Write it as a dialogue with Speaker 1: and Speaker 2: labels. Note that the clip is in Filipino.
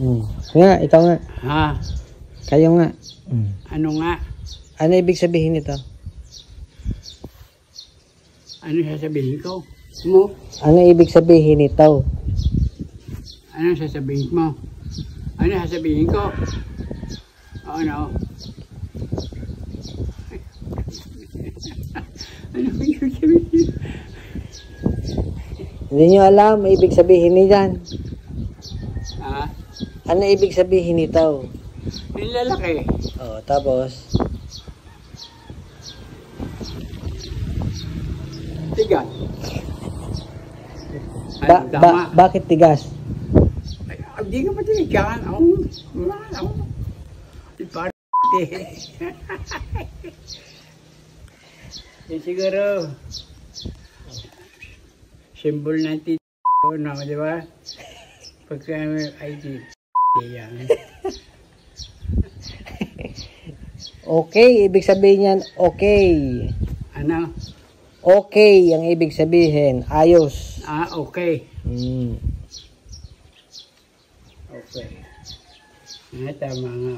Speaker 1: Nga, ikaw nga.
Speaker 2: Ha?
Speaker 1: Kayo nga.
Speaker 2: Ano nga?
Speaker 1: Ano ibig sabihin nito?
Speaker 2: Ano sasabihin ko? Mo?
Speaker 1: Ano ibig sabihin nito?
Speaker 2: Ano sasabihin mo? Ano sasabihin ko? Ano? Ano ibig sabihin?
Speaker 1: Hindi nyo alam, ibig sabihin niyan.
Speaker 2: Ha?
Speaker 1: Ano ibig sabihin nito?
Speaker 2: Yung lalaki.
Speaker 1: Oh, tapos?
Speaker 2: Tigas. Ano,
Speaker 1: bakit tigas?
Speaker 2: Hindi ka pa tinigan. Ako. Parang Yan siguro. Symbol natin. No, di ba? Pagka ID. Yan.
Speaker 1: Okay, ibig sabihin yan, okay.
Speaker 2: Ano?
Speaker 1: Okay, ang ibig sabihin, ayos.
Speaker 2: Okay.
Speaker 1: Mm.
Speaker 2: Okay. Tama nga.